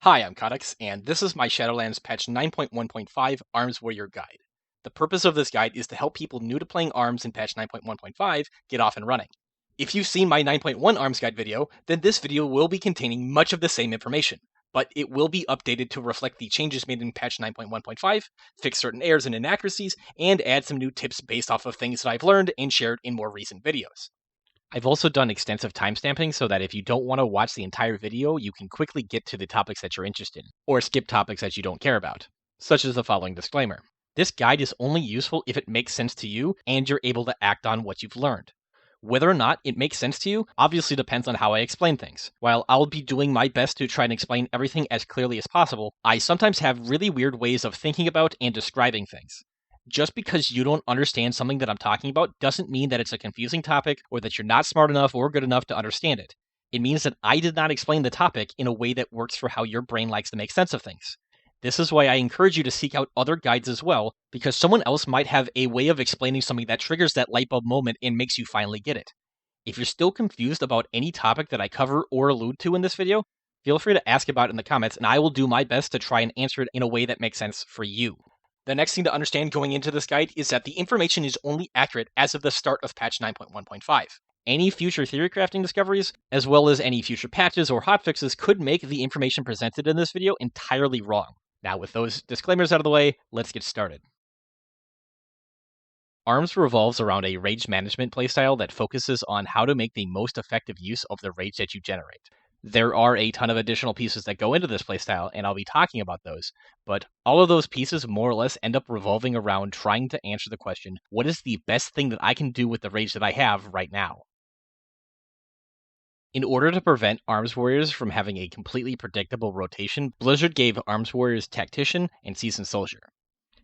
Hi, I'm Cautex, and this is my Shadowlands Patch 9.1.5 Arms Warrior Guide. The purpose of this guide is to help people new to playing ARMS in patch 9.1.5 get off and running. If you've seen my 9.1 ARMS Guide video, then this video will be containing much of the same information, but it will be updated to reflect the changes made in patch 9.1.5, fix certain errors and inaccuracies, and add some new tips based off of things that I've learned and shared in more recent videos. I've also done extensive timestamping so that if you don't want to watch the entire video, you can quickly get to the topics that you're interested in, or skip topics that you don't care about, such as the following disclaimer. This guide is only useful if it makes sense to you and you're able to act on what you've learned. Whether or not it makes sense to you obviously depends on how I explain things. While I'll be doing my best to try and explain everything as clearly as possible, I sometimes have really weird ways of thinking about and describing things. Just because you don't understand something that I'm talking about doesn't mean that it's a confusing topic or that you're not smart enough or good enough to understand it. It means that I did not explain the topic in a way that works for how your brain likes to make sense of things. This is why I encourage you to seek out other guides as well, because someone else might have a way of explaining something that triggers that light bulb moment and makes you finally get it. If you're still confused about any topic that I cover or allude to in this video, feel free to ask about it in the comments and I will do my best to try and answer it in a way that makes sense for you. The next thing to understand going into this guide is that the information is only accurate as of the start of patch 9.1.5. Any future theory crafting discoveries, as well as any future patches or hotfixes, could make the information presented in this video entirely wrong. Now, with those disclaimers out of the way, let's get started. ARMS revolves around a rage management playstyle that focuses on how to make the most effective use of the rage that you generate. There are a ton of additional pieces that go into this playstyle, and I'll be talking about those, but all of those pieces more or less end up revolving around trying to answer the question, what is the best thing that I can do with the rage that I have right now? In order to prevent Arms Warriors from having a completely predictable rotation, Blizzard gave Arms Warriors Tactician and Seasoned Soldier.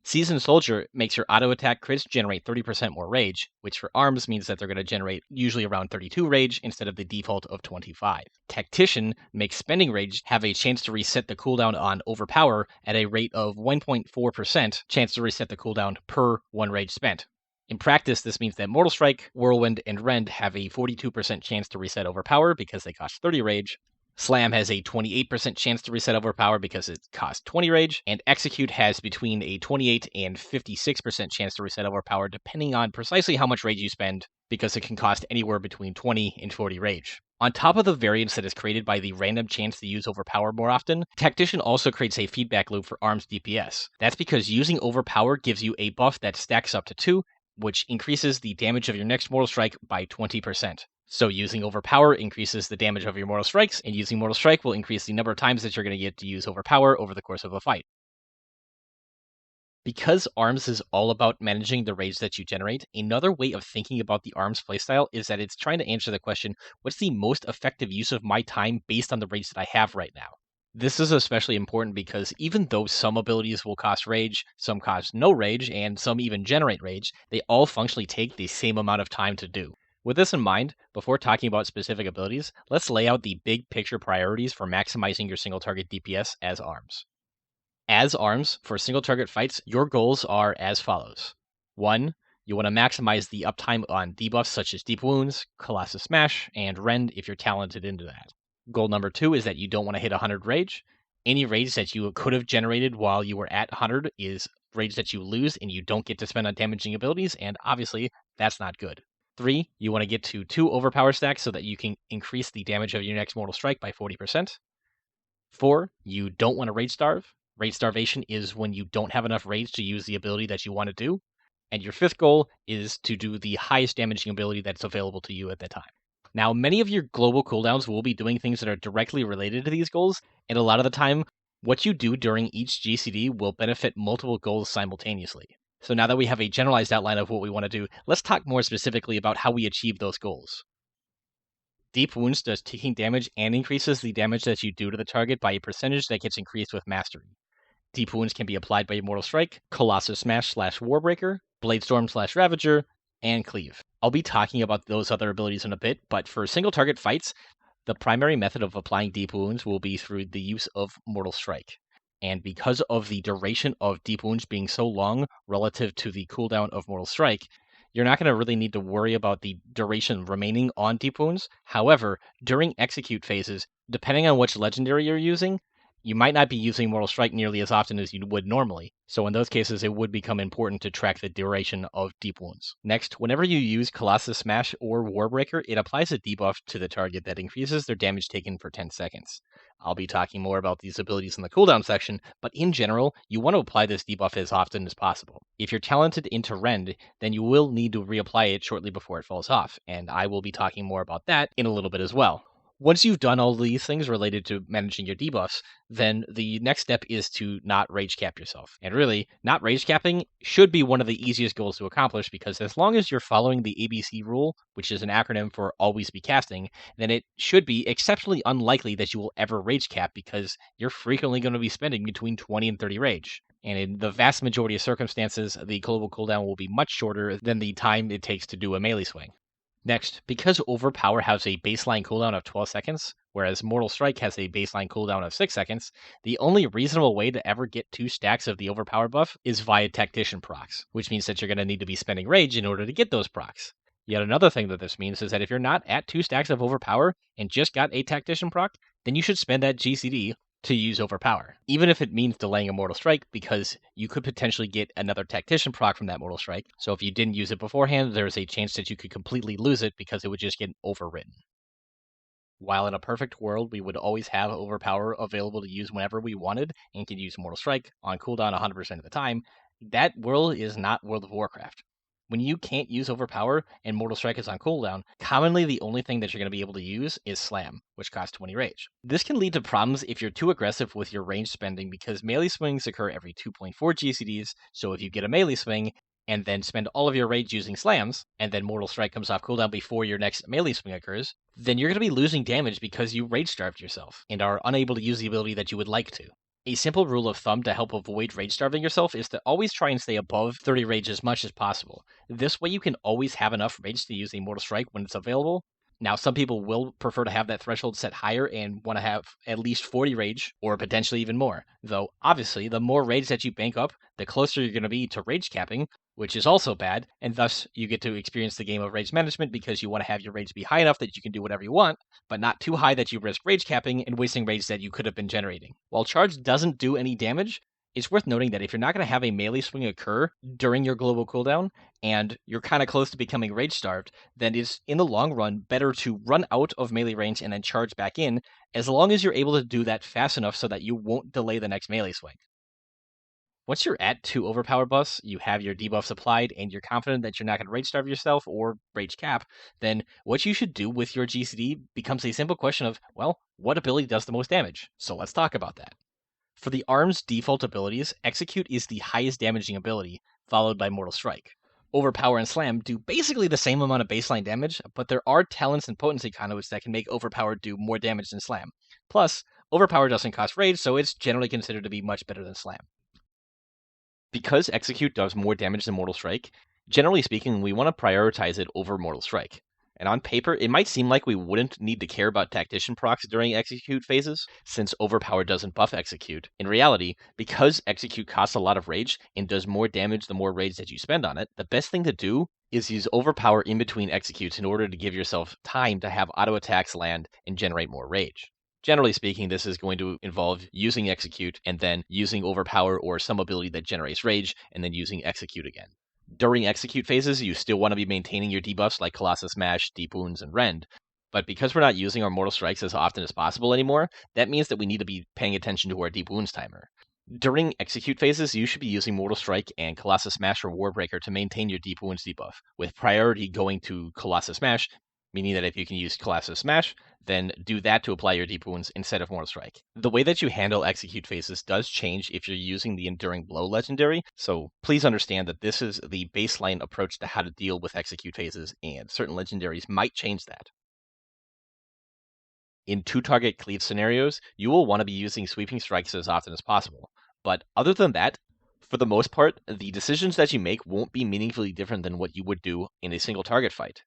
Seasoned Soldier makes your auto attack crits generate 30% more rage, which for arms means that they're going to generate usually around 32 rage instead of the default of 25. Tactician makes spending rage have a chance to reset the cooldown on Overpower at a rate of 1.4% chance to reset the cooldown per 1 rage spent. In practice, this means that Mortal Strike, Whirlwind, and Rend have a 42% chance to reset Overpower because they cost 30 rage, Slam has a 28% chance to reset Overpower because it costs 20 rage, and Execute has between a 28 and 56% chance to reset Overpower depending on precisely how much rage you spend, because it can cost anywhere between 20 and 40 rage. On top of the variance that is created by the random chance to use Overpower more often, Tactician also creates a feedback loop for ARMS DPS. That's because using Overpower gives you a buff that stacks up to 2, which increases the damage of your next Mortal Strike by 20%. So using Overpower increases the damage of your Mortal Strikes, and using Mortal Strike will increase the number of times that you're going to get to use Overpower over the course of a fight. Because ARMS is all about managing the rage that you generate, another way of thinking about the ARMS playstyle is that it's trying to answer the question, what's the most effective use of my time based on the rage that I have right now? This is especially important because even though some abilities will cost rage, some cost no rage, and some even generate rage, they all functionally take the same amount of time to do. With this in mind, before talking about specific abilities, let's lay out the big picture priorities for maximizing your single target DPS as ARMS. As ARMS, for single target fights, your goals are as follows. 1. You want to maximize the uptime on debuffs such as Deep Wounds, Colossus Smash, and Rend if you're talented into that. Goal number 2 is that you don't want to hit 100 rage. Any rage that you could have generated while you were at 100 is rage that you lose and you don't get to spend on damaging abilities, and obviously, that's not good. 3, you want to get to 2 Overpower stacks so that you can increase the damage of your next Mortal Strike by 40%. 4, you don't want to Rage Starve. Rage Starvation is when you don't have enough rage to use the ability that you want to do. And your 5th goal is to do the highest damaging ability that's available to you at that time. Now, many of your global cooldowns will be doing things that are directly related to these goals, and a lot of the time, what you do during each GCD will benefit multiple goals simultaneously. So now that we have a generalized outline of what we want to do, let's talk more specifically about how we achieve those goals. Deep Wounds does ticking damage and increases the damage that you do to the target by a percentage that gets increased with Mastery. Deep Wounds can be applied by Immortal Strike, Colossus Smash / Warbreaker, Bladestorm / Ravager, and Cleave. I'll be talking about those other abilities in a bit, but for single target fights, the primary method of applying Deep Wounds will be through the use of Mortal Strike. And because of the duration of Deep Wounds being so long relative to the cooldown of Mortal Strike, you're not going to really need to worry about the duration remaining on Deep Wounds. However, during execute phases, depending on which legendary you're using, You might not be using Mortal Strike nearly as often as you would normally, so in those cases it would become important to track the duration of deep wounds. Next, whenever you use Colossus Smash or Warbreaker, it applies a debuff to the target that increases their damage taken for 10 seconds. I'll be talking more about these abilities in the cooldown section, but in general, you want to apply this debuff as often as possible. If you're talented into Rend, then you will need to reapply it shortly before it falls off, and I will be talking more about that in a little bit as well. Once you've done all these things related to managing your debuffs, then the next step is to not rage cap yourself. And really, not rage capping should be one of the easiest goals to accomplish, because as long as you're following the ABC rule, which is an acronym for always be casting, then it should be exceptionally unlikely that you will ever rage cap, because you're frequently going to be spending between 20 and 30 rage. And in the vast majority of circumstances, the global cooldown will be much shorter than the time it takes to do a melee swing. Next, because Overpower has a baseline cooldown of 12 seconds, whereas Mortal Strike has a baseline cooldown of 6 seconds, the only reasonable way to ever get 2 stacks of the Overpower buff is via Tactician procs, which means that you're going to need to be spending rage in order to get those procs. Yet another thing that this means is that if you're not at 2 stacks of Overpower and just got a Tactician proc, then you should spend that GCD to use Overpower, even if it means delaying a Mortal Strike, because you could potentially get another Tactician proc from that Mortal Strike. So if you didn't use it beforehand, there's a chance that you could completely lose it because it would just get overwritten. While in a perfect world, we would always have Overpower available to use whenever we wanted and could use Mortal Strike on cooldown 100% of the time, that world is not World of Warcraft. When you can't use Overpower and Mortal Strike is on cooldown, commonly the only thing that you're going to be able to use is Slam, which costs 20 rage. This can lead to problems if you're too aggressive with your range spending, because melee swings occur every 2.4 GCDs, so if you get a melee swing and then spend all of your rage using slams, and then Mortal Strike comes off cooldown before your next melee swing occurs, then you're going to be losing damage because you rage starved yourself and are unable to use the ability that you would like to. A simple rule of thumb to help avoid rage starving yourself is to always try and stay above 30 rage as much as possible. This way you can always have enough rage to use a Mortal Strike when it's available. Now, some people will prefer to have that threshold set higher and want to have at least 40 rage, or potentially even more. Though, obviously, the more rage that you bank up, the closer you're going to be to rage capping, which is also bad, and thus you get to experience the game of rage management because you want to have your rage be high enough that you can do whatever you want, but not too high that you risk rage capping and wasting rage that you could have been generating. While Charge doesn't do any damage, it's worth noting that if you're not going to have a melee swing occur during your global cooldown, and you're kind of close to becoming rage starved, then it's, in the long run, better to run out of melee range and then charge back in, as long as you're able to do that fast enough so that you won't delay the next melee swing. Once you're at 2 Overpower buffs, you have your debuffs applied, and you're confident that you're not going to rage starve yourself or rage cap, then what you should do with your GCD becomes a simple question of, well, what ability does the most damage? So let's talk about that. For the ARM's default abilities, Execute is the highest damaging ability, followed by Mortal Strike. Overpower and Slam do basically the same amount of baseline damage, but there are talents and potency conduits that can make Overpower do more damage than Slam. Plus, Overpower doesn't cost rage, so it's generally considered to be much better than Slam. Because Execute does more damage than Mortal Strike, generally speaking, we want to prioritize it over Mortal Strike. And on paper, it might seem like we wouldn't need to care about Tactician procs during Execute phases, since Overpower doesn't buff Execute. In reality, because Execute costs a lot of rage and does more damage the more rage that you spend on it, the best thing to do is use Overpower in between Executes in order to give yourself time to have auto attacks land and generate more rage. Generally speaking, this is going to involve using Execute and then using Overpower or some ability that generates rage and then using Execute again. During Execute phases, you still want to be maintaining your debuffs like Colossus Smash, Deep Wounds, and Rend, but because we're not using our Mortal Strikes as often as possible anymore, that means that we need to be paying attention to our Deep Wounds timer. During Execute phases, you should be using Mortal Strike and Colossus Smash or Warbreaker to maintain your Deep Wounds debuff, with priority going to Colossus Smash, meaning that if you can use Colossus Smash, then do that to apply your Deep Wounds instead of Mortal Strike. The way that you handle Execute phases does change if you're using the Enduring Blow legendary, so please understand that this is the baseline approach to how to deal with Execute phases, and certain legendaries might change that. In 2-target cleave scenarios, you will want to be using Sweeping Strikes as often as possible, but other than that, for the most part, the decisions that you make won't be meaningfully different than what you would do in a single target fight.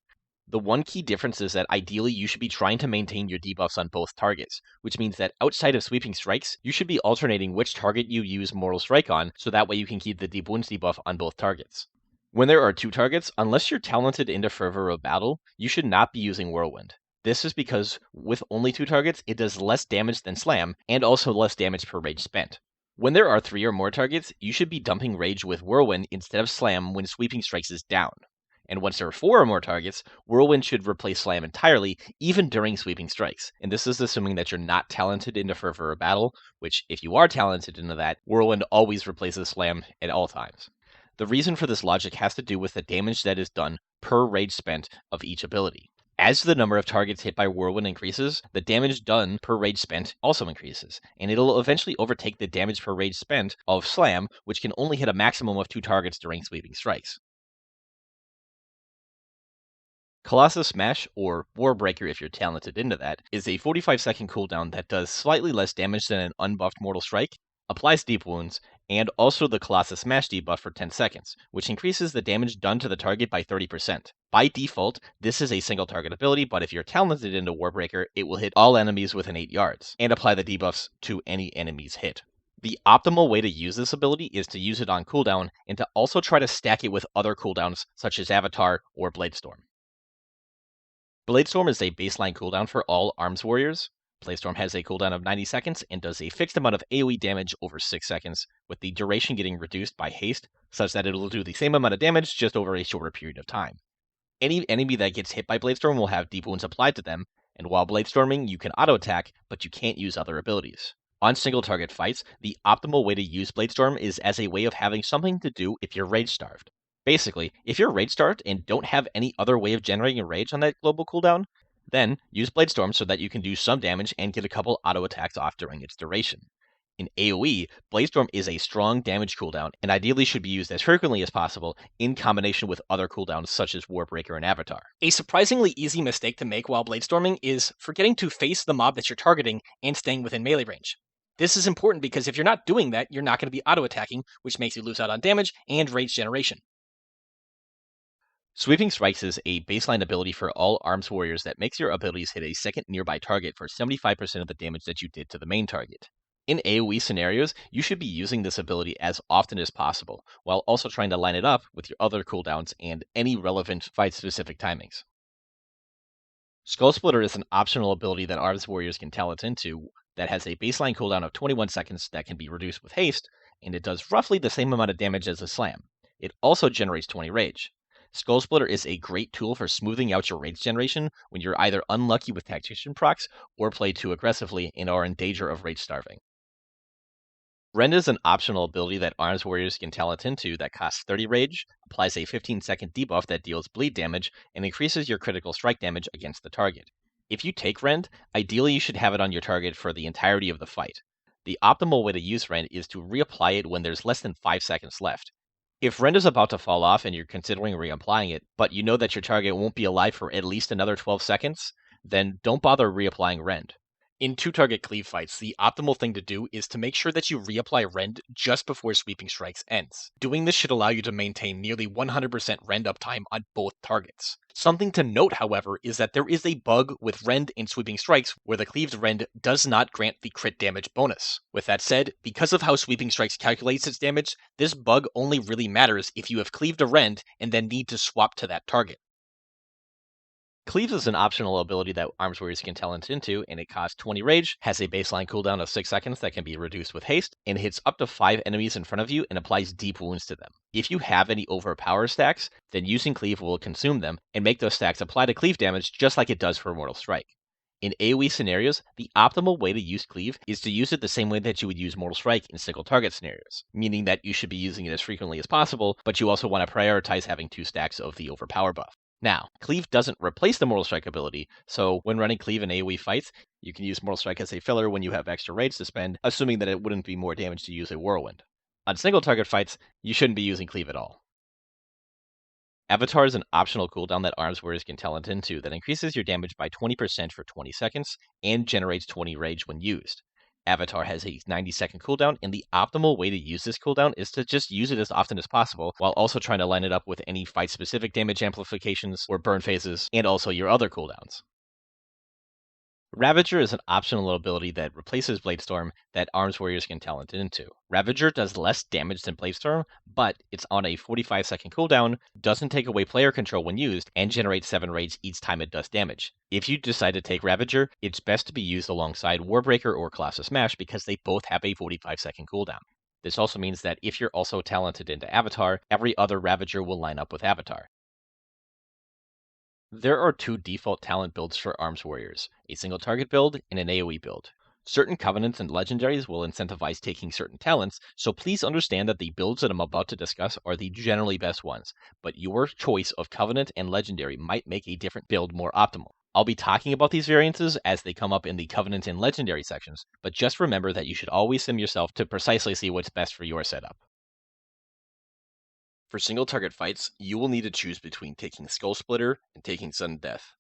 The one key difference is that ideally you should be trying to maintain your debuffs on both targets, which means that outside of Sweeping Strikes, you should be alternating which target you use Mortal Strike on, so that way you can keep the Deep Wounds debuff on both targets. When there are 2 targets, unless you're talented into Fervor of Battle, you should not be using Whirlwind. This is because with only 2 targets, it does less damage than Slam, and also less damage per rage spent. When there are 3 or more targets, you should be dumping Rage with Whirlwind instead of Slam when Sweeping Strikes is down. And once there are 4 or more targets, Whirlwind should replace Slam entirely, even during Sweeping Strikes. And this is assuming that you're not talented into Fervor or Battle, which if you are talented into that, Whirlwind always replaces Slam at all times. The reason for this logic has to do with the damage that is done per rage spent of each ability. As the number of targets hit by Whirlwind increases, the damage done per rage spent also increases, and it'll eventually overtake the damage per rage spent of Slam, which can only hit a maximum of 2 targets during Sweeping Strikes. Colossus Smash, or Warbreaker if you're talented into that, is a 45-second cooldown that does slightly less damage than an unbuffed Mortal Strike, applies deep wounds, and also the Colossus Smash debuff for 10 seconds, which increases the damage done to the target by 30%. By default, this is a single target ability, but if you're talented into Warbreaker, it will hit all enemies within 8 yards, and apply the debuffs to any enemies hit. The optimal way to use this ability is to use it on cooldown, and to also try to stack it with other cooldowns, such as Avatar or Bladestorm. Bladestorm is a baseline cooldown for all Arms Warriors. Bladestorm has a cooldown of 90 seconds and does a fixed amount of AoE damage over 6 seconds, with the duration getting reduced by haste, such that it'll do the same amount of damage just over a shorter period of time. Any enemy that gets hit by Bladestorm will have deep wounds applied to them, and while Bladestorming, you can auto-attack, but you can't use other abilities. On single target fights, the optimal way to use Bladestorm is as a way of having something to do if you're rage starved. Basically, if you're rage starved and don't have any other way of generating a rage on that global cooldown, then use Bladestorm so that you can do some damage and get a couple auto attacks off during its duration. In AoE, Bladestorm is a strong damage cooldown and ideally should be used as frequently as possible in combination with other cooldowns such as Warbreaker and Avatar. A surprisingly easy mistake to make while Bladestorming is forgetting to face the mob that you're targeting and staying within melee range. This is important because if you're not doing that, you're not going to be auto-attacking, which makes you lose out on damage and rage generation. Sweeping Strikes is a baseline ability for all Arms Warriors that makes your abilities hit a second nearby target for 75% of the damage that you did to the main target. In AoE scenarios, you should be using this ability as often as possible, while also trying to line it up with your other cooldowns and any relevant fight-specific timings. Skull Splitter is an optional ability that Arms Warriors can talent into that has a baseline cooldown of 21 seconds that can be reduced with haste, and it does roughly the same amount of damage as a Slam. It also generates 20 rage. Skull Splitter is a great tool for smoothing out your rage generation when you're either unlucky with Tactician procs or play too aggressively and are in danger of rage starving. Rend is an optional ability that Arms Warriors can talent into that costs 30 rage, applies a 15-second debuff that deals bleed damage, and increases your critical strike damage against the target. If you take Rend, ideally you should have it on your target for the entirety of the fight. The optimal way to use Rend is to reapply it when there's less than 5 seconds left. If Rend is about to fall off and you're considering reapplying it, but you know that your target won't be alive for at least another 12 seconds, then don't bother reapplying Rend. In 2-target cleave fights, the optimal thing to do is to make sure that you reapply Rend just before Sweeping Strikes ends. Doing this should allow you to maintain nearly 100% Rend uptime on both targets. Something to note, however, is that there is a bug with Rend and Sweeping Strikes where the cleaved Rend does not grant the crit damage bonus. With that said, because of how Sweeping Strikes calculates its damage, this bug only really matters if you have cleaved a Rend and then need to swap to that target. Cleaves is an optional ability that Arms Warriors can talent into, and it costs 20 rage, has a baseline cooldown of 6 seconds that can be reduced with haste, and hits up to 5 enemies in front of you and applies deep wounds to them. If you have any overpower stacks, then using Cleave will consume them and make those stacks apply to Cleave damage just like it does for Mortal Strike. In AoE scenarios, the optimal way to use Cleave is to use it the same way that you would use Mortal Strike in single target scenarios, meaning that you should be using it as frequently as possible, but you also want to prioritize having 2 stacks of the overpower buff. Now, Cleave doesn't replace the Mortal Strike ability, so when running Cleave in AoE fights, you can use Mortal Strike as a filler when you have extra rage to spend, assuming that it wouldn't be more damage to use a Whirlwind. On single target fights, you shouldn't be using Cleave at all. Avatar is an optional cooldown that Arms Warriors can talent into that increases your damage by 20% for 20 seconds and generates 20 rage when used. Avatar has a 90-second cooldown, and the optimal way to use this cooldown is to just use it as often as possible, while also trying to line it up with any fight-specific damage amplifications or burn phases, and also your other cooldowns. Ravager is an optional ability that replaces Bladestorm that Arms Warriors can talent into. Ravager does less damage than Bladestorm, but it's on a 45-second cooldown, doesn't take away player control when used, and generates 7 rage each time it does damage. If you decide to take Ravager, it's best to be used alongside Warbreaker or Colossus Smash because they both have a 45-second cooldown. This also means that if you're also talented into Avatar, every other Ravager will line up with Avatar. There are two default talent builds for Arms Warriors, a single target build and an AoE build. Certain covenants and legendaries will incentivize taking certain talents, so please understand that the builds that I'm about to discuss are the generally best ones, but your choice of covenant and legendary might make a different build more optimal. I'll be talking about these variances as they come up in the covenant and legendary sections, but just remember that you should always sim yourself to precisely see what's best for your setup. For single target fights, you will need to choose between taking Skull Splitter and taking Sudden Death.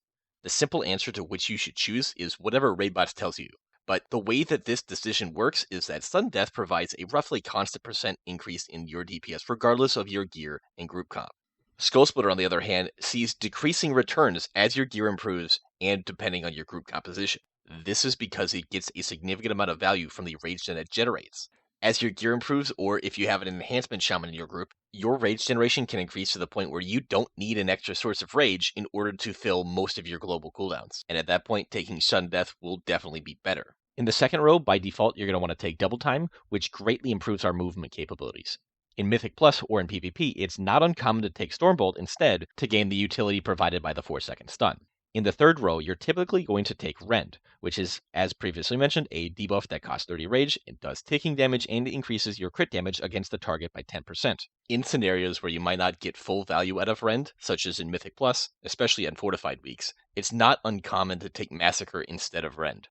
The simple answer to which you should choose is whatever Raidbot tells you. But the way that this decision works is that Sudden Death provides a roughly constant percent increase in your DPS regardless of your gear and group comp. Skull Splitter, on the other hand, sees decreasing returns as your gear improves and depending on your group composition. This is because it gets a significant amount of value from the rage that it generates. As your gear improves, or if you have an enhancement shaman in your group, your rage generation can increase to the point where you don't need an extra source of rage in order to fill most of your global cooldowns. And at that point, taking Sudden Death will definitely be better. In the second row, by default, you're going to want to take Double Time, which greatly improves our movement capabilities. In Mythic Plus or in PvP, it's not uncommon to take Stormbolt instead to gain the utility provided by the 4-second stun. In the third row, you're typically going to take Rend, which is, as previously mentioned, a debuff that costs 30 rage, it does taking damage, and increases your crit damage against the target by 10%. In scenarios where you might not get full value out of Rend, such as in Mythic Plus, especially on Fortified weeks, it's not uncommon to take Massacre instead of Rend.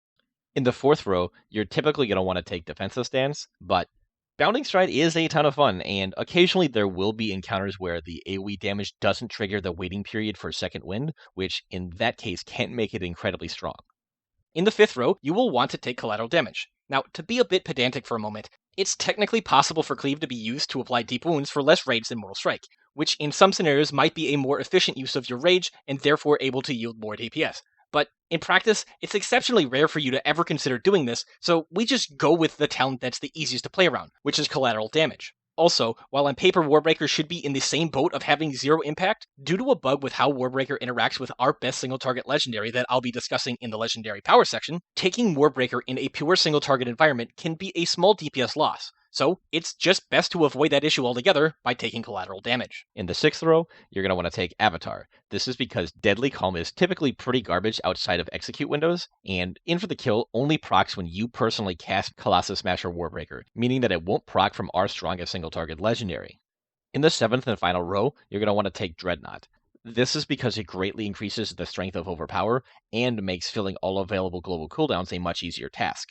In the fourth row, you're typically going to want to take Defensive Stance, but Bounding Stride is a ton of fun, and occasionally there will be encounters where the AoE damage doesn't trigger the waiting period for Second Wind, which in that case can make it incredibly strong. In the fifth row, you will want to take collateral damage. Now, to be a bit pedantic for a moment, it's technically possible for Cleave to be used to apply deep wounds for less rage than Mortal Strike, which in some scenarios might be a more efficient use of your rage and therefore able to yield more DPS. But in practice, it's exceptionally rare for you to ever consider doing this, so we just go with the talent that's the easiest to play around, which is collateral damage. Also, while on paper Warbreaker should be in the same boat of having 0 impact, due to a bug with how Warbreaker interacts with our best single target legendary that I'll be discussing in the legendary power section, taking Warbreaker in a pure single target environment can be a small DPS loss. So it's just best to avoid that issue altogether by taking collateral damage. In the sixth row, you're going to want to take Avatar. This is because Deadly Calm is typically pretty garbage outside of execute windows, and In for the Kill only procs when you personally cast Colossus Smash or Warbreaker, meaning that it won't proc from our strongest single target legendary. In the seventh and final row, you're going to want to take Dreadnought. This is because it greatly increases the strength of Overpower and makes filling all available global cooldowns a much easier task.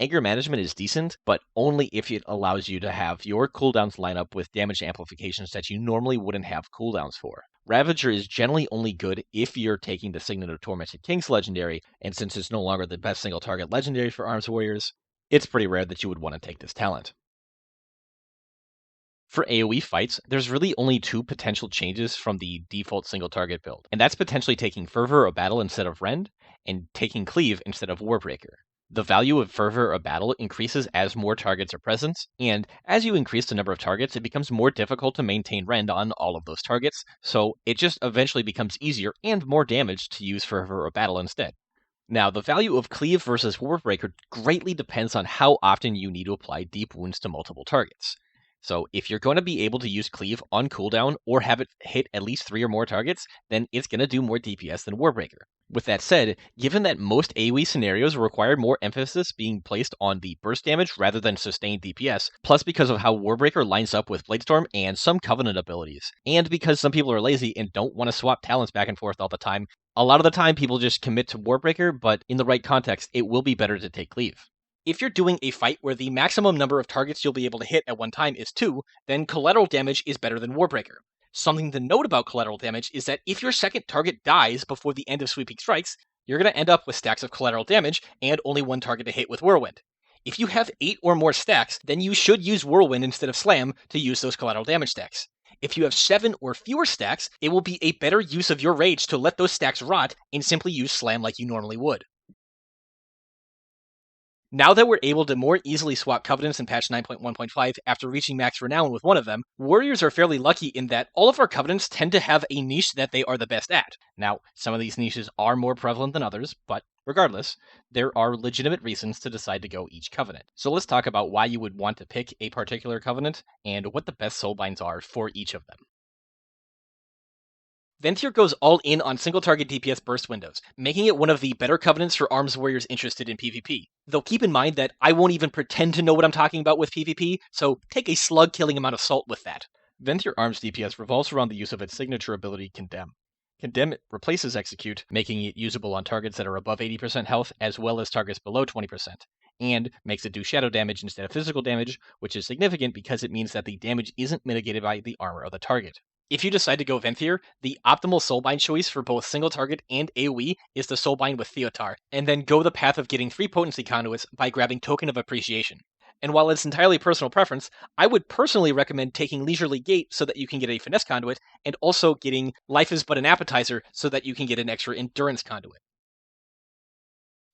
Anger management is decent, but only if it allows you to have your cooldowns line up with damage amplifications that you normally wouldn't have cooldowns for. Ravager is generally only good if you're taking the Signet of Tormented Kings legendary, and since it's no longer the best single target legendary for Arms Warriors, it's pretty rare that you would want to take this talent. For AoE fights, there's really only two potential changes from the default single target build, and that's potentially taking Fervor of Battle instead of Rend, and taking Cleave instead of Warbreaker. The value of Fervor of Battle increases as more targets are present, and as you increase the number of targets, it becomes more difficult to maintain Rend on all of those targets, so it just eventually becomes easier and more damage to use Fervor of Battle instead. Now, the value of Cleave versus Warbreaker greatly depends on how often you need to apply deep wounds to multiple targets. So if you're going to be able to use Cleave on cooldown or have it hit at least 3 or more targets, then it's going to do more DPS than Warbreaker. With that said, given that most AoE scenarios require more emphasis being placed on the burst damage rather than sustained DPS, plus because of how Warbreaker lines up with Bladestorm and some Covenant abilities, and because some people are lazy and don't want to swap talents back and forth all the time, a lot of the time people just commit to Warbreaker, but in the right context, it will be better to take Cleave. If you're doing a fight where the maximum number of targets you'll be able to hit at one time is 2, then collateral damage is better than Warbreaker. Something to note about collateral damage is that if your second target dies before the end of Sweeping Strikes, you're going to end up with stacks of collateral damage and only one target to hit with Whirlwind. If you have 8 or more stacks, then you should use Whirlwind instead of Slam to use those collateral damage stacks. If you have 7 or fewer stacks, it will be a better use of your rage to let those stacks rot and simply use Slam like you normally would. Now that we're able to more easily swap Covenants in patch 9.1.5 after reaching max renown with one of them, Warriors are fairly lucky in that all of our Covenants tend to have a niche that they are the best at. Now, some of these niches are more prevalent than others, but regardless, there are legitimate reasons to decide to go each Covenant. So let's talk about why you would want to pick a particular Covenant and what the best soulbinds are for each of them. Venthyr goes all in on single-target DPS burst windows, making it one of the better Covenants for arms warriors interested in PvP. Though keep in mind that I won't even pretend to know what I'm talking about with PvP, so take a slug-killing amount of salt with that. Venthyr Arms DPS revolves around the use of its signature ability, Condemn. Condemn replaces Execute, making it usable on targets that are above 80% health, as well as targets below 20%, and makes it do shadow damage instead of physical damage, which is significant because it means that the damage isn't mitigated by the armor of the target. If you decide to go Venthyr, the optimal soulbind choice for both single target and AoE is the soulbind with Theotar, and then go the path of getting 3 potency conduits by grabbing Token of Appreciation. And while it's entirely personal preference, I would personally recommend taking Leisurely Gait so that you can get a Finesse conduit, and also getting Life is but an Appetizer so that you can get an extra Endurance conduit.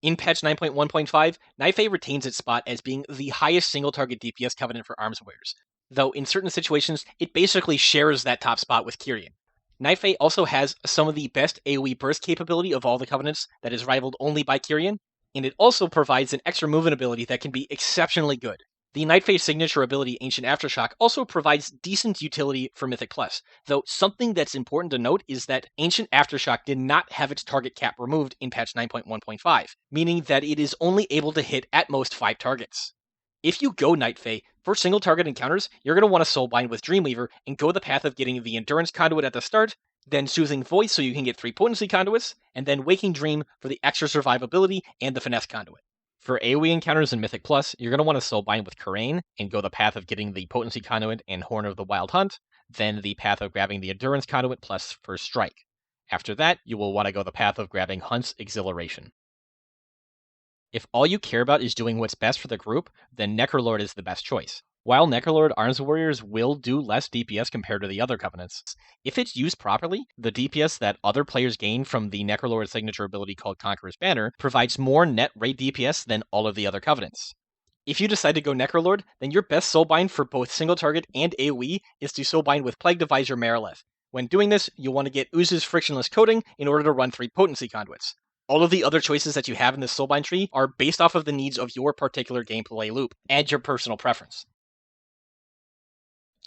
In patch 9.1.5, Knife retains its spot as being the highest single target DPS Covenant for arms warriors, though in certain situations, it basically shares that top spot with Kyrian. Knife also has some of the best AoE burst capability of all the Covenants that is rivaled only by Kyrian, and it also provides an extra movement ability that can be exceptionally good. The Nightfae's signature ability, Ancient Aftershock, also provides decent utility for Mythic Plus, though something that's important to note is that Ancient Aftershock did not have its target cap removed in patch 9.1.5, meaning that it is only able to hit at most 5 targets. If you go Nightfae, for single target encounters, you're going to want to soulbind with Dreamweaver and go the path of getting the Endurance conduit at the start, then Soothing Voice so you can get 3 potency conduits, and then Waking Dream for the extra survivability and the Finesse conduit. For AoE encounters in Mythic Plus, you're going to want to soulbind with Karain and go the path of getting the Potency Conduit and Horn of the Wild Hunt, then the path of grabbing the Endurance Conduit plus First Strike. After that, you will want to go the path of grabbing Hunt's Exhilaration. If all you care about is doing what's best for the group, then Necrolord is the best choice. While Necrolord Arms Warriors will do less DPS compared to the other Covenants, if it's used properly, the DPS that other players gain from the Necrolord signature ability called Conqueror's Banner provides more net rate DPS than all of the other Covenants. If you decide to go Necrolord, then your best soulbind for both single target and AoE is to soulbind with Plague Divisor Marileth. When doing this, you'll want to get Ooze's Frictionless Coating in order to run 3 potency conduits. All of the other choices that you have in this soulbind tree are based off of the needs of your particular gameplay loop and your personal preference.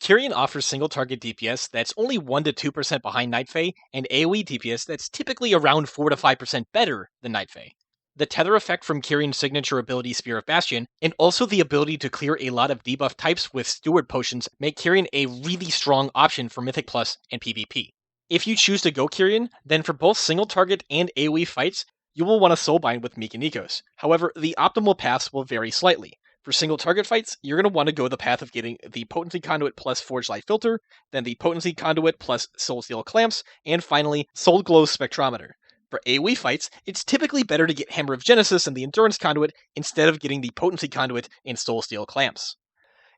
Kyrian offers single target DPS that's only 1 to 2% behind Nightfae, and AoE DPS that's typically around 4 to 5% better than Nightfae. The tether effect from Kyrian's signature ability Spear of Bastion, and also the ability to clear a lot of debuff types with Steward Potions make Kyrian a really strong option for Mythic Plus and PvP. If you choose to go Kyrian, then for both single target and AoE fights, you will want to soulbind with Meek and Nikos. However, the optimal paths will vary slightly. For single target fights, you're going to want to go the path of getting the Potency Conduit plus Forge Light Filter, then the Potency Conduit plus Soul Steel Clamps, and finally, Soul Glow Spectrometer. For AoE fights, it's typically better to get Hammer of Genesis and the Endurance Conduit instead of getting the Potency Conduit and Soul Steel Clamps.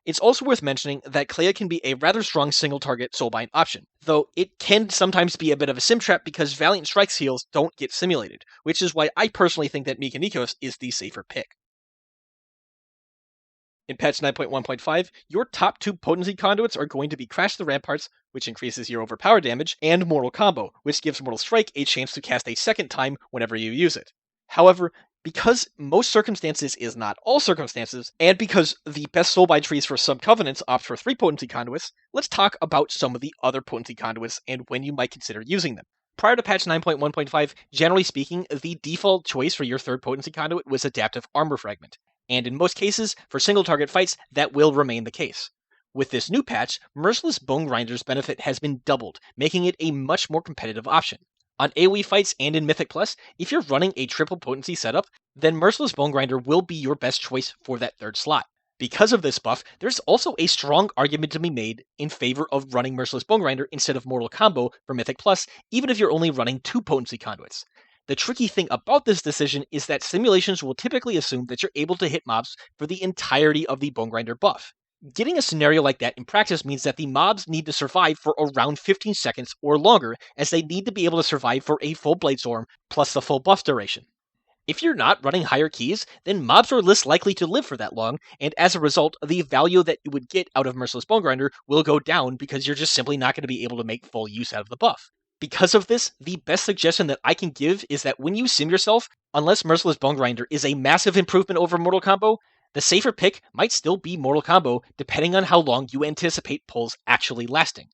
It's also worth mentioning that Clea can be a rather strong single-target soulbind option, though it can sometimes be a bit of a sim trap because Valiant Strike's heals don't get simulated, which is why I personally think that Meek and Nikos is the safer pick. In patch 9.1.5, your top 2 potency conduits are going to be Crash the Ramparts, which increases your overpower damage, and Mortal Combo, which gives Mortal Strike a chance to cast a second time whenever you use it. However, because most circumstances is not all circumstances, and because the best soulbind trees for some covenants opt for 3 potency conduits, let's talk about some of the other potency conduits and when you might consider using them. Prior to patch 9.1.5, generally speaking, the default choice for your 3rd potency conduit was Adaptive Armor Fragment, and in most cases, for single target fights, that will remain the case. With this new patch, Merciless Bone Grinder's benefit has been doubled, making it a much more competitive option. On AoE fights and in Mythic Plus, if you're running a triple potency setup, then Merciless Bone Grinder will be your best choice for that 3rd slot. Because of this buff, there's also a strong argument to be made in favor of running Merciless Bone Grinder instead of Mortal Combo for Mythic Plus, even if you're only running 2 potency conduits. The tricky thing about this decision is that simulations will typically assume that you're able to hit mobs for the entirety of the Bone Grinder buff. Getting a scenario like that in practice means that the mobs need to survive for around 15 seconds or longer, as they need to be able to survive for a full Bladestorm plus the full buff duration. If you're not running higher keys, then mobs are less likely to live for that long, and as a result, the value that you would get out of Merciless Bone Grinder will go down because you're just simply not going to be able to make full use out of the buff. Because of this, the best suggestion that I can give is that when you sim yourself, unless Merciless Bone Grinder is a massive improvement over Mortal Combo, the safer pick might still be Mortal Combo, depending on how long you anticipate pulls actually lasting.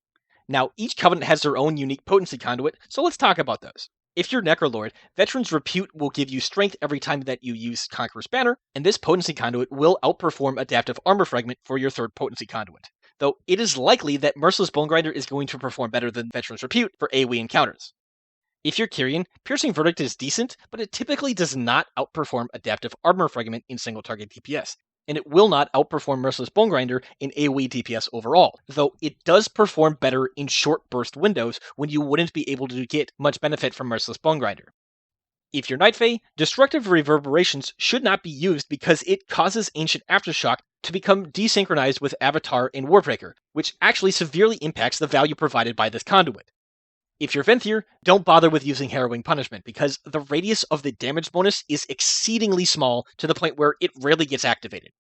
Now, each Covenant has their own unique potency conduit, so let's talk about those. If you're Necrolord, Veteran's Repute will give you strength every time that you use Conqueror's Banner, and this potency conduit will outperform Adaptive Armor Fragment for your third potency conduit. Though it is likely that Merciless Bone Grinder is going to perform better than Veteran's Repute for AoE encounters. If you're Kyrian, Piercing Verdict is decent, but it typically does not outperform Adaptive Armor Fragment in single target DPS, and it will not outperform Merciless Bone Grinder in AoE DPS overall, though it does perform better in short burst windows when you wouldn't be able to get much benefit from Merciless Bone Grinder. If you're Night Fae, Destructive Reverberations should not be used because it causes Ancient Aftershock to become desynchronized with Avatar and Warbreaker, which actually severely impacts the value provided by this conduit. If you're Venthyr, don't bother with using Harrowing Punishment because the radius of the damage bonus is exceedingly small to the point where it rarely gets activated.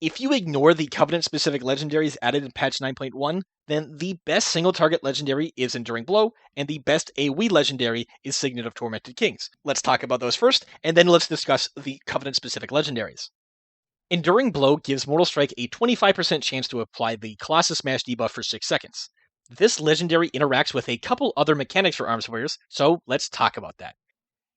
If you ignore the Covenant-specific legendaries added in patch 9.1, then the best single-target legendary is Enduring Blow, and the best AoE legendary is Signet of Tormented Kings. Let's talk about those first, and then let's discuss the Covenant-specific legendaries. Enduring Blow gives Mortal Strike a 25% chance to apply the Colossus Smash debuff for 6 seconds. This legendary interacts with a couple other mechanics for Arms Warriors, so let's talk about that.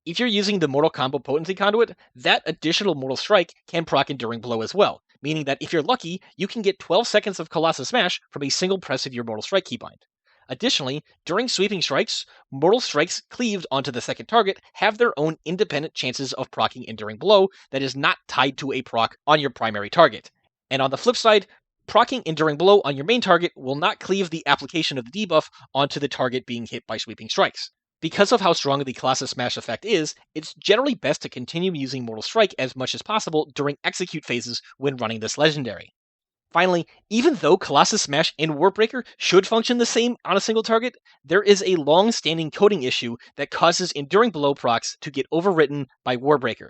If you're using the Mortal Combo Potency Conduit, that additional Mortal Strike can proc Enduring Blow as well, meaning that if you're lucky, you can get 12 seconds of Colossus Smash from a single press of your Mortal Strike keybind. Additionally, during sweeping strikes, Mortal Strikes cleaved onto the second target have their own independent chances of proccing Enduring Blow that is not tied to a proc on your primary target. And on the flip side, proccing Enduring Blow on your main target will not cleave the application of the debuff onto the target being hit by sweeping strikes. Because of how strong the Colossus Smash effect is, it's generally best to continue using Mortal Strike as much as possible during execute phases when running this legendary. Finally, even though Colossus Smash and Warbreaker should function the same on a single target, there is a long-standing coding issue that causes Enduring Blow procs to get overwritten by Warbreaker.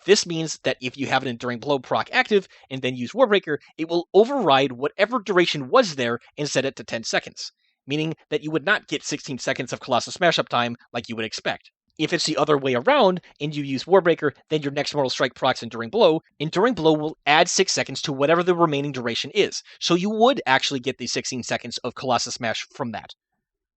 This means that if you have an Enduring Blow proc active and then use Warbreaker, it will override whatever duration was there and set it to 10 seconds, meaning that you would not get 16 seconds of Colossus Smash uptime like you would expect. If it's the other way around and you use Warbreaker, then your next Mortal Strike procs Enduring Blow will add 6 seconds to whatever the remaining duration is, so you would actually get the 16 seconds of Colossus Smash from that.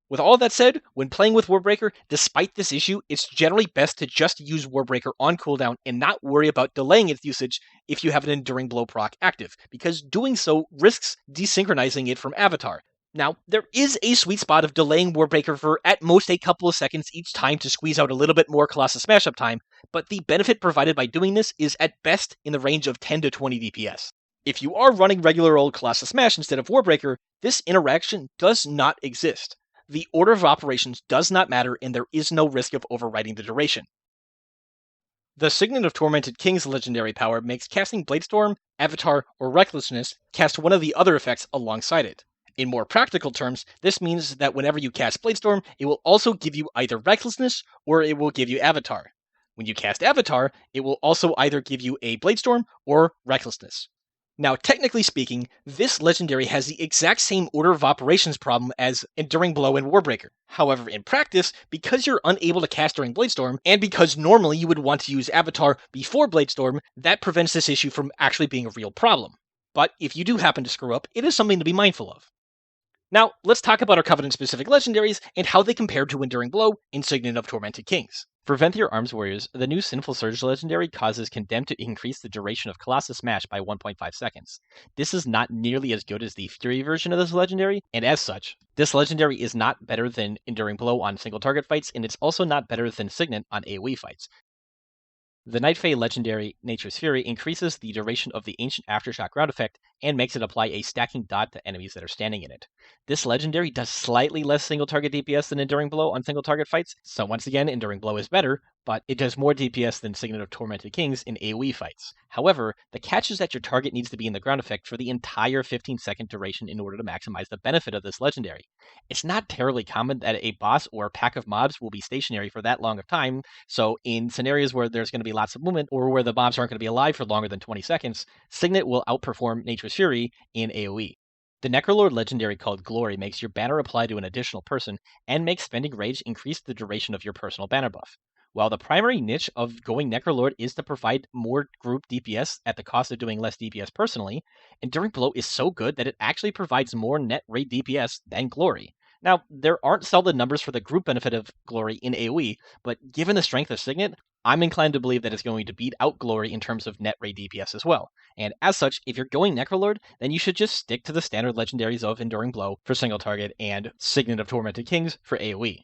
With all that said, when playing with Warbreaker, despite this issue, it's generally best to just use Warbreaker on cooldown and not worry about delaying its usage if you have an Enduring Blow proc active, because doing so risks desynchronizing it from Avatar. Now, there is a sweet spot of delaying Warbreaker for at most a couple of seconds each time to squeeze out a little bit more Colossus Smash uptime, but the benefit provided by doing this is at best in the range of 10 to 20 DPS. If you are running regular old Colossus Smash instead of Warbreaker, this interaction does not exist. The order of operations does not matter and there is no risk of overwriting the duration. The Signet of Tormented Kings legendary power makes casting Bladestorm, Avatar, or Recklessness cast one of the other effects alongside it. In more practical terms, this means that whenever you cast Bladestorm, it will also give you either Recklessness or it will give you Avatar. When you cast Avatar, it will also either give you a Bladestorm or Recklessness. Now, technically speaking, this legendary has the exact same order of operations problem as Enduring Blow and Warbreaker. However, in practice, because you're unable to cast during Bladestorm, and because normally you would want to use Avatar before Bladestorm, that prevents this issue from actually being a real problem. But if you do happen to screw up, it is something to be mindful of. Now, let's talk about our Covenant-specific legendaries and how they compare to Enduring Blow and Signet of Tormented Kings. For Venthyr Arms Warriors, the new Sinful Surge legendary causes Condemned to increase the duration of Colossus Smash by 1.5 seconds. This is not nearly as good as the Fury version of this legendary, and as such, this legendary is not better than Enduring Blow on single target fights, and it's also not better than Signet on AoE fights. The Night Fae legendary Nature's Fury increases the duration of the Ancient Aftershock ground effect and makes it apply a stacking dot to enemies that are standing in it. This legendary does slightly less single target DPS than Enduring Blow on single target fights, so once again, Enduring Blow is better, but it does more DPS than Signet of Tormented Kings in AoE fights. However, the catch is that your target needs to be in the ground effect for the entire 15-second duration in order to maximize the benefit of this legendary. It's not terribly common that a boss or a pack of mobs will be stationary for that long of time, so in scenarios where there's going to be lots of movement or where the mobs aren't going to be alive for longer than 20 seconds, Signet will outperform Nature's Fury in AoE. The Necrolord legendary called Glory makes your banner apply to an additional person and makes spending rage increase the duration of your personal banner buff. While the primary niche of going Necrolord is to provide more group DPS at the cost of doing less DPS personally, Enduring Blow is so good that it actually provides more net raid DPS than Glory. Now, there aren't solid numbers for the group benefit of Glory in AoE, but given the strength of Signet, I'm inclined to believe that it's going to beat out Glory in terms of net raid DPS as well. And as such, if you're going Necrolord, then you should just stick to the standard legendaries of Enduring Blow for single target and Signet of Tormented Kings for AoE.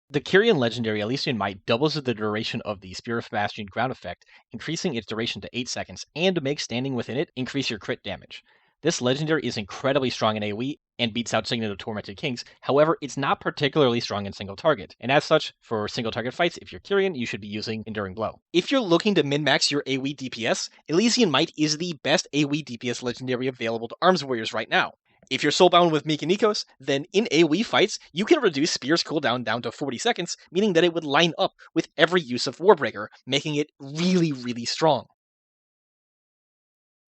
The Kyrian legendary Elysian Might doubles the duration of the Spear of Bastion ground effect, increasing its duration to 8 seconds, and makes standing within it increase your crit damage. This legendary is incredibly strong in AoE and beats out Signet of Tormented Kings. However, it's not particularly strong in single target, and as such, for single target fights, if you're Kyrian, you should be using Enduring Blow. If you're looking to min-max your AoE DPS, Elysian Might is the best AoE DPS legendary available to Arms Warriors right now. If you're soulbound with Meek and Nikos, then in AoE fights, you can reduce Spear's cooldown down to 40 seconds, meaning that it would line up with every use of Warbreaker, making it really, really strong.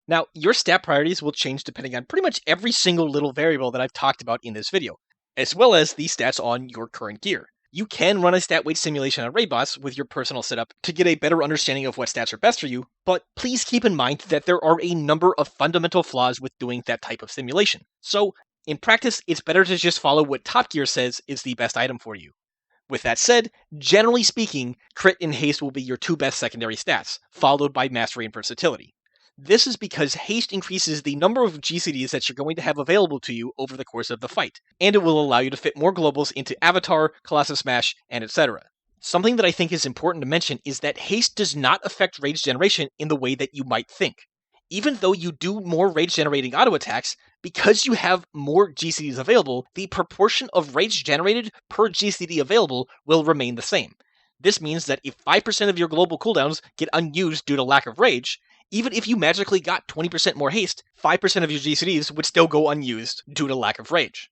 Now, your stat priorities will change depending on pretty much every single little variable that I've talked about in this video, as well as the stats on your current gear. You can run a stat weight simulation on raid boss with your personal setup to get a better understanding of what stats are best for you, but please keep in mind that there are a number of fundamental flaws with doing that type of simulation. So, in practice, it's better to just follow what Top Gear says is the best item for you. With that said, generally speaking, crit and haste will be your two best secondary stats, followed by mastery and versatility. This is because haste increases the number of GCDs that you're going to have available to you over the course of the fight, and it will allow you to fit more globals into Avatar, Colossus Smash, and etc. Something that I think is important to mention is that haste does not affect rage generation in the way that you might think. Even though you do more rage generating auto attacks, because you have more GCDs available, the proportion of rage generated per GCD available will remain the same. This means that if 5% of your global cooldowns get unused due to lack of rage, even if you magically got 20% more haste, 5% of your GCDs would still go unused due to lack of rage.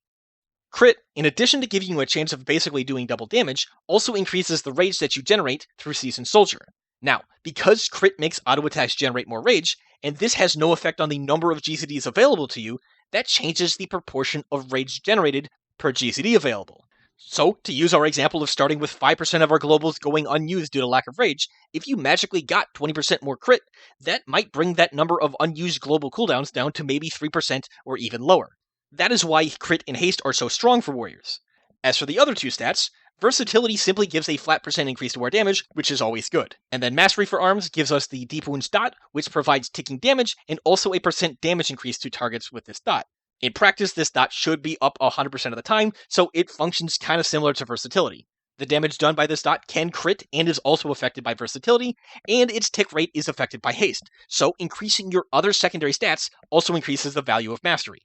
Crit, in addition to giving you a chance of basically doing double damage, also increases the rage that you generate through Seasoned Soldier. Now, because crit makes auto attacks generate more rage, and this has no effect on the number of GCDs available to you, that changes the proportion of rage generated per GCD available. So, to use our example of starting with 5% of our globals going unused due to lack of rage, if you magically got 20% more crit, that might bring that number of unused global cooldowns down to maybe 3% or even lower. That is why crit and haste are so strong for warriors. As for the other two stats, versatility simply gives a flat percent increase to our damage, which is always good. And then mastery for arms gives us the deep wounds dot, which provides ticking damage and also a percent damage increase to targets with this dot. In practice, this dot should be up 100% of the time, so it functions kind of similar to versatility. The damage done by this dot can crit and is also affected by versatility, and its tick rate is affected by haste, so increasing your other secondary stats also increases the value of mastery.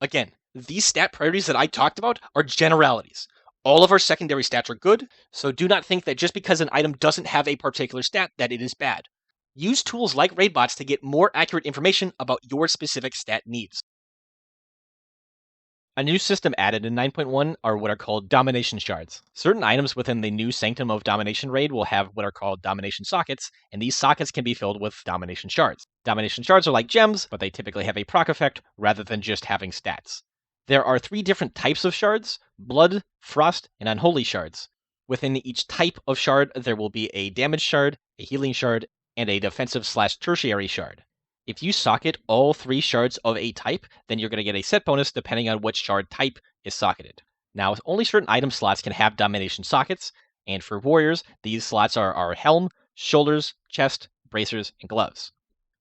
Again, these stat priorities that I talked about are generalities. All of our secondary stats are good, so do not think that just because an item doesn't have a particular stat that it is bad. Use tools like raidbots to get more accurate information about your specific stat needs. A new system added in 9.1 are what are called Domination Shards. Certain items within the new Sanctum of Domination raid will have what are called Domination Sockets, and these sockets can be filled with Domination Shards. Domination Shards are like gems, but they typically have a proc effect rather than just having stats. There are 3 different types of shards: Blood, Frost, and Unholy Shards. Within each type of shard, there will be a Damage Shard, a Healing Shard, and a Defensive/Tertiary Shard. If you socket all 3 shards of a type, then you're going to get a set bonus depending on which shard type is socketed. Now, only certain item slots can have Domination Sockets, and for warriors, these slots are Helm, Shoulders, Chest, Bracers, and Gloves.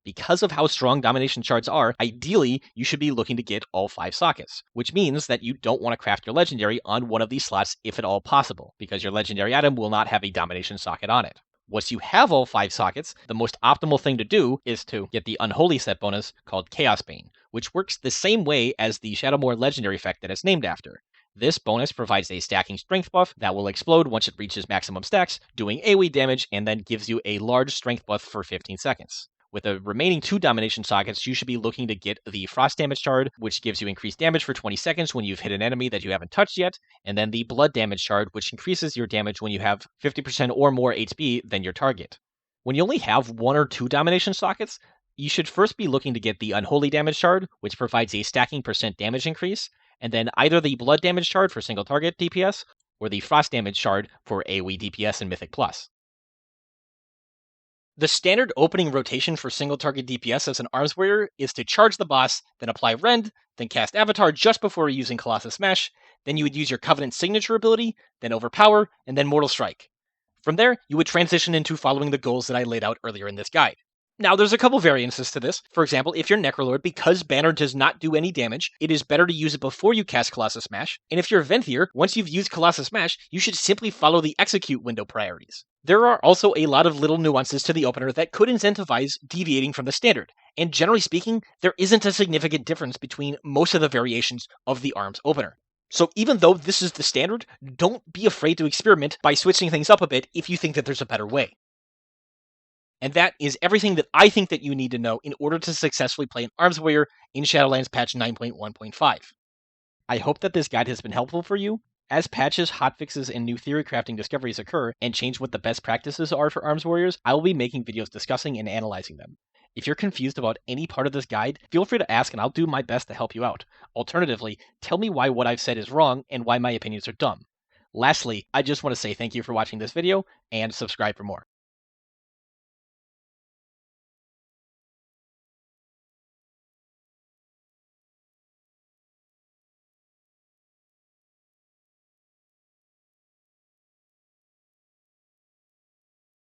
Because of how strong Domination Shards are, ideally, you should be looking to get all 5 sockets, which means that you don't want to craft your legendary on one of these slots if at all possible, because your legendary item will not have a Domination Socket on it. Once you have all 5 sockets, the most optimal thing to do is to get the Unholy set bonus called Chaos Bane, which works the same way as the Shadowmoor legendary effect that it's named after. This bonus provides a stacking strength buff that will explode once it reaches maximum stacks, doing AoE damage, and then gives you a large strength buff for 15 seconds. With the remaining 2 domination sockets, you should be looking to get the Frost Damage Shard, which gives you increased damage for 20 seconds when you've hit an enemy that you haven't touched yet, and then the Blood Damage Shard, which increases your damage when you have 50% or more HP than your target. When you only have 1 or 2 domination sockets, you should first be looking to get the Unholy Damage Shard, which provides a stacking % damage increase, and then either the Blood Damage Shard for single target DPS, or the Frost Damage Shard for AoE DPS and Mythic Plus. The standard opening rotation for single target DPS as an Arms Warrior is to charge the boss, then apply Rend, then cast Avatar just before using Colossus Smash, then you would use your Covenant Signature ability, then Overpower, and then Mortal Strike. From there, you would transition into following the goals that I laid out earlier in this guide. Now, there's a couple variances to this. For example, if you're Necrolord, because Banner does not do any damage, it is better to use it before you cast Colossus Smash. And if you're Venthyr, once you've used Colossus Smash, you should simply follow the execute window priorities. There are also a lot of little nuances to the opener that could incentivize deviating from the standard. And generally speaking, there isn't a significant difference between most of the variations of the ARMS opener. So even though this is the standard, don't be afraid to experiment by switching things up a bit if you think that there's a better way. And that is everything that I think that you need to know in order to successfully play an Arms Warrior in Shadowlands Patch 9.1.5. I hope that this guide has been helpful for you. As patches, hotfixes, and new theory crafting discoveries occur and change what the best practices are for Arms Warriors, I will be making videos discussing and analyzing them. If you're confused about any part of this guide, feel free to ask and I'll do my best to help you out. Alternatively, tell me why what I've said is wrong and why my opinions are dumb. Lastly, I just want to say thank you for watching this video and subscribe for more.